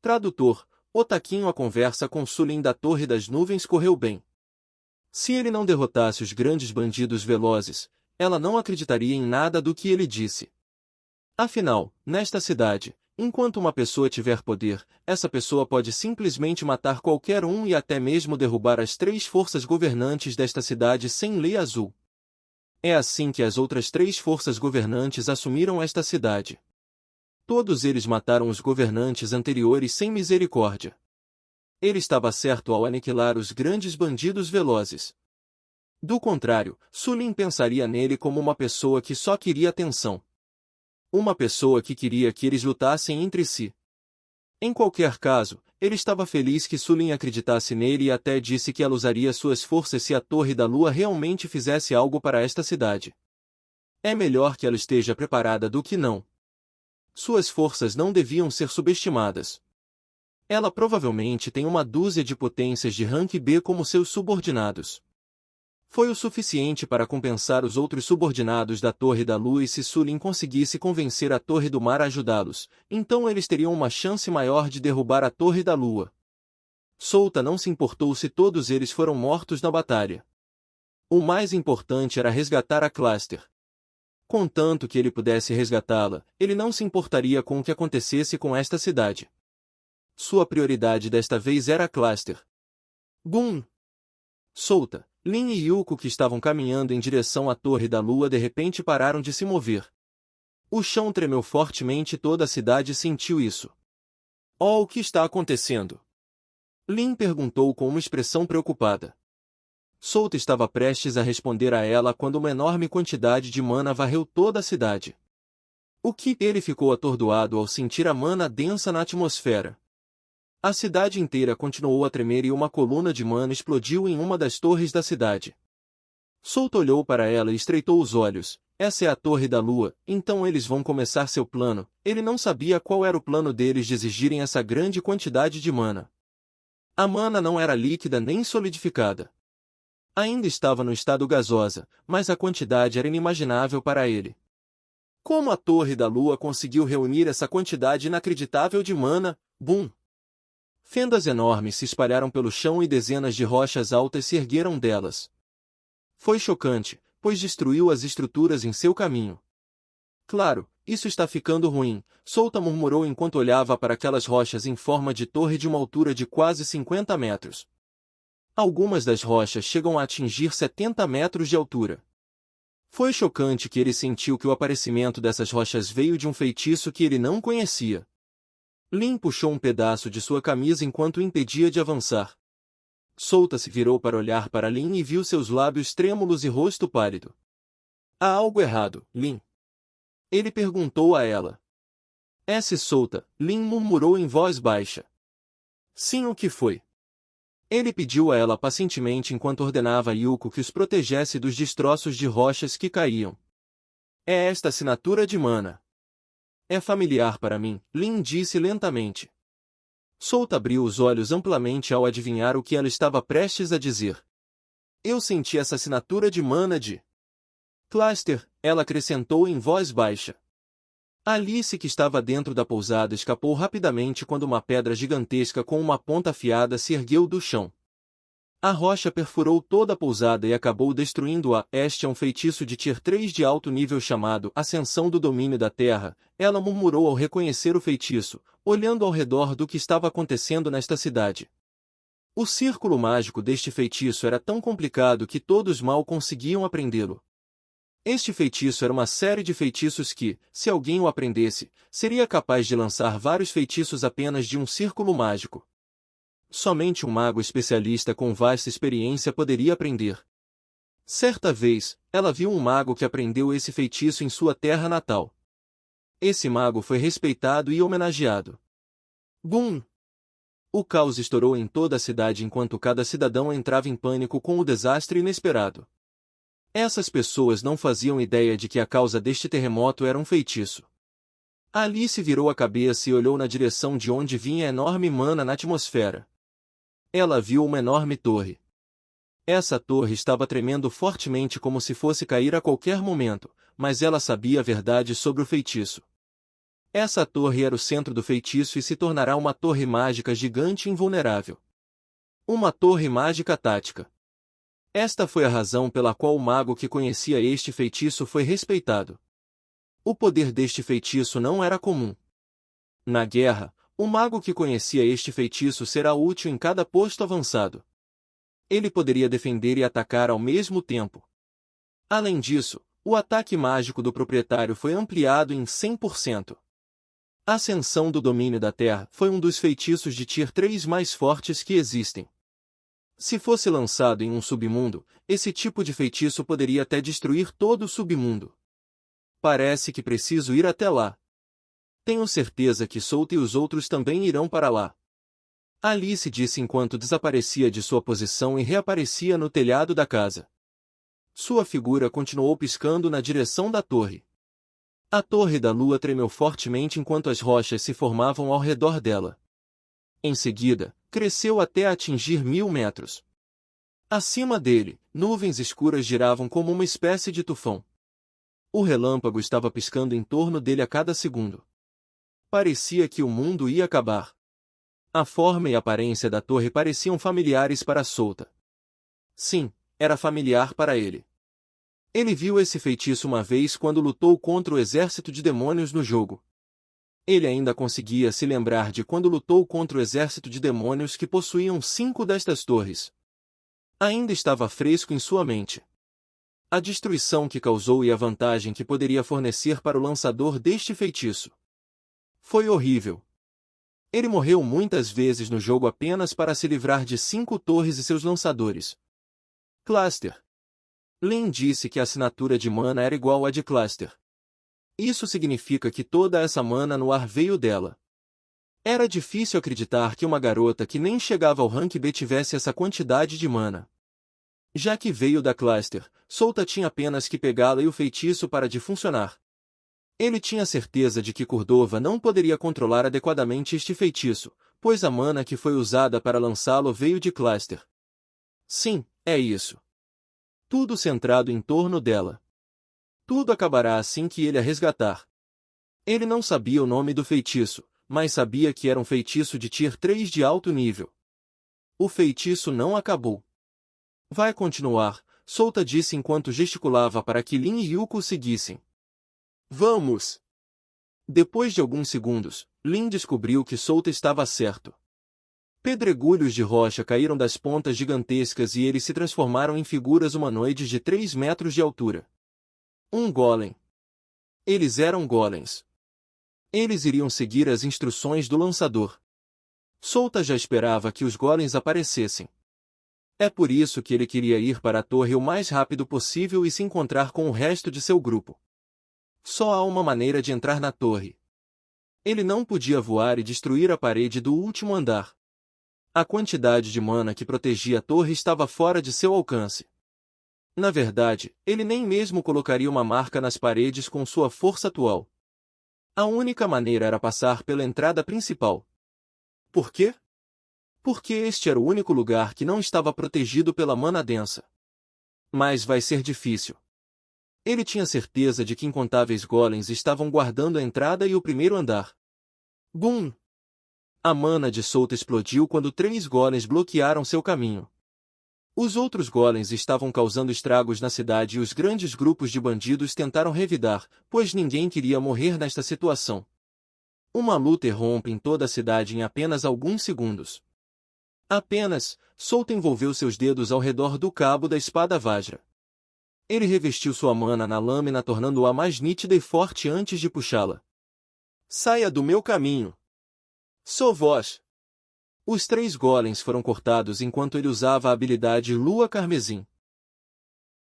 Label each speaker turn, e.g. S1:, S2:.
S1: Tradutor, o Taquinho. A conversa com Sulin da Torre das Nuvens correu bem. Se ele não derrotasse os grandes bandidos velozes, ela não acreditaria em nada do que ele disse. Afinal, nesta cidade, enquanto uma pessoa tiver poder, essa pessoa pode simplesmente matar qualquer um e até mesmo derrubar as 3 forças governantes desta cidade sem lei azul. É assim que as outras 3 forças governantes assumiram esta cidade. Todos eles mataram os governantes anteriores sem misericórdia. Ele estava certo ao aniquilar os grandes bandidos velozes. Do contrário, Sulin pensaria nele como uma pessoa que só queria atenção. Uma pessoa que queria que eles lutassem entre si. Em qualquer caso, ele estava feliz que Sulin acreditasse nele e até disse que ela usaria suas forças se a Torre da Lua realmente fizesse algo para esta cidade. É melhor que ela esteja preparada do que não. Suas forças não deviam ser subestimadas. Ela provavelmente tem uma dúzia de potências de rank B como seus subordinados. Foi o suficiente para compensar os outros subordinados da Torre da Lua e se Sulin conseguisse convencer a Torre do Mar a ajudá-los, então eles teriam uma chance maior de derrubar a Torre da Lua. Souta não se importou se todos eles foram mortos na batalha. O mais importante era resgatar a Cluster. Contanto que ele pudesse resgatá-la, ele não se importaria com o que acontecesse com esta cidade. Sua prioridade desta vez era a Cluster. Bum! Souta, Lin e Yuko, que estavam caminhando em direção à Torre da Lua, de repente pararam de se mover. O chão tremeu fortemente e toda a cidade sentiu isso. Oh, o que está acontecendo? Lin perguntou com uma expressão preocupada. Souta estava prestes a responder a ela quando uma enorme quantidade de mana varreu toda a cidade. Ele ficou atordoado ao sentir a mana densa na atmosfera. A cidade inteira continuou a tremer e uma coluna de mana explodiu em uma das torres da cidade. Souta olhou para ela e estreitou os olhos. Essa é a Torre da Lua, então eles vão começar seu plano. Ele não sabia qual era o plano deles de exigirem essa grande quantidade de mana. A mana não era líquida nem solidificada. Ainda estava no estado gasosa, mas a quantidade era inimaginável para ele. Como a Torre da Lua conseguiu reunir essa quantidade inacreditável de mana? Bum! Fendas enormes se espalharam pelo chão e dezenas de rochas altas se ergueram delas. Foi chocante, pois destruiu as estruturas em seu caminho. Claro, isso está ficando ruim, Souta murmurou enquanto olhava para aquelas rochas em forma de torre de uma altura de quase 50 metros. Algumas das rochas chegam a atingir 70 metros de altura. Foi chocante que ele sentiu que o aparecimento dessas rochas veio de um feitiço que ele não conhecia. Lin puxou um pedaço de sua camisa enquanto o impedia de avançar. Souta se virou para olhar para Lin e viu seus lábios trêmulos e rosto pálido. Há algo errado, Lin? Ele perguntou a ela. Souta, Lin murmurou em voz baixa. Sim, o que foi? Ele pediu a ela pacientemente enquanto ordenava a Yuko que os protegesse dos destroços de rochas que caíam. É esta assinatura de mana. É familiar para mim, Lin disse lentamente. Souta abriu os olhos amplamente ao adivinhar o que ela estava prestes a dizer. Eu senti essa assinatura de mana de Cluster, ela acrescentou em voz baixa. Alice, que estava dentro da pousada, escapou rapidamente quando uma pedra gigantesca com uma ponta afiada se ergueu do chão. A rocha perfurou toda a pousada e acabou destruindo-a. Este é um feitiço de Tier 3 de alto nível chamado Ascensão do Domínio da Terra, ela murmurou ao reconhecer o feitiço, olhando ao redor do que estava acontecendo nesta cidade. O círculo mágico deste feitiço era tão complicado que todos mal conseguiam aprendê-lo. Este feitiço era uma série de feitiços que, se alguém o aprendesse, seria capaz de lançar vários feitiços apenas de um círculo mágico. Somente um mago especialista com vasta experiência poderia aprender. Certa vez, ela viu um mago que aprendeu esse feitiço em sua terra natal. Esse mago foi respeitado e homenageado. Bum! O caos estourou em toda a cidade enquanto cada cidadão entrava em pânico com o desastre inesperado. Essas pessoas não faziam ideia de que a causa deste terremoto era um feitiço. Alice virou a cabeça e olhou na direção de onde vinha a enorme mana na atmosfera. Ela viu uma enorme torre. Essa torre estava tremendo fortemente como se fosse cair a qualquer momento, mas ela sabia a verdade sobre o feitiço. Essa torre era o centro do feitiço e se tornará uma torre mágica gigante e invulnerável. Uma torre mágica tática. Esta foi a razão pela qual o mago que conhecia este feitiço foi respeitado. O poder deste feitiço não era comum. Na guerra, o mago que conhecia este feitiço será útil em cada posto avançado. Ele poderia defender e atacar ao mesmo tempo. Além disso, o ataque mágico do proprietário foi ampliado em 100%. A ascensão do domínio da Terra foi um dos feitiços de Tier 3 mais fortes que existem. Se fosse lançado em um submundo, esse tipo de feitiço poderia até destruir todo o submundo. Parece que preciso ir até lá. Tenho certeza que Souta e os outros também irão para lá. Alice disse enquanto desaparecia de sua posição e reaparecia no telhado da casa. Sua figura continuou piscando na direção da torre. A Torre da Lua tremeu fortemente enquanto as rochas se formavam ao redor dela. Em seguida, cresceu até atingir 1000 metros. Acima dele, nuvens escuras giravam como uma espécie de tufão. O relâmpago estava piscando em torno dele a cada segundo. Parecia que o mundo ia acabar. A forma e a aparência da torre pareciam familiares para Souta. Sim, era familiar para ele. Ele viu esse feitiço uma vez quando lutou contra o exército de demônios no jogo. Ele ainda conseguia se lembrar de quando lutou contra o exército de demônios que possuíam 5 destas torres. Ainda estava fresco em sua mente. A destruição que causou e a vantagem que poderia fornecer para o lançador deste feitiço. Foi horrível. Ele morreu muitas vezes no jogo apenas para se livrar de 5 torres e seus lançadores. Cluster. Lynn disse que a assinatura de mana era igual à de Cluster. Isso significa que toda essa mana no ar veio dela. Era difícil acreditar que uma garota que nem chegava ao rank B tivesse essa quantidade de mana. Já que veio da Cluster, Souta tinha apenas que pegá-la e o feitiço para de funcionar. Ele tinha certeza de que Cordova não poderia controlar adequadamente este feitiço, pois a mana que foi usada para lançá-lo veio de Cluster. Sim, é isso. Tudo centrado em torno dela. Tudo acabará assim que ele a resgatar. Ele não sabia o nome do feitiço, mas sabia que era um feitiço de Tier 3 de alto nível. O feitiço não acabou. Vai continuar, Souta disse enquanto gesticulava para que Lin e Yuko seguissem. Vamos! Depois de alguns segundos, Lin descobriu que Souta estava certo. Pedregulhos de rocha caíram das pontas gigantescas e eles se transformaram em figuras humanoides de 3 metros de altura. Um golem. Eles eram golems. Eles iriam seguir as instruções do lançador. Souta já esperava que os golems aparecessem. É por isso que ele queria ir para a torre o mais rápido possível e se encontrar com o resto de seu grupo. Só há uma maneira de entrar na torre. Ele não podia voar e destruir a parede do último andar. A quantidade de mana que protegia a torre estava fora de seu alcance. Na verdade, ele nem mesmo colocaria uma marca nas paredes com sua força atual. A única maneira era passar pela entrada principal. Por quê? Porque este era o único lugar que não estava protegido pela mana densa. Mas vai ser difícil. Ele tinha certeza de que incontáveis golems estavam guardando a entrada e o primeiro andar. Bum! A mana de Souta explodiu quando 3 golems bloquearam seu caminho. Os outros golems estavam causando estragos na cidade e os grandes grupos de bandidos tentaram revidar, pois ninguém queria morrer nesta situação. Uma luta irrompe em toda a cidade em apenas alguns segundos. Souta envolveu seus dedos ao redor do cabo da espada Vajra. Ele revestiu sua mana na lâmina tornando-a mais nítida e forte antes de puxá-la. Saia do meu caminho! Sou vós! Os 3 golems foram cortados enquanto ele usava a habilidade Lua Carmesim.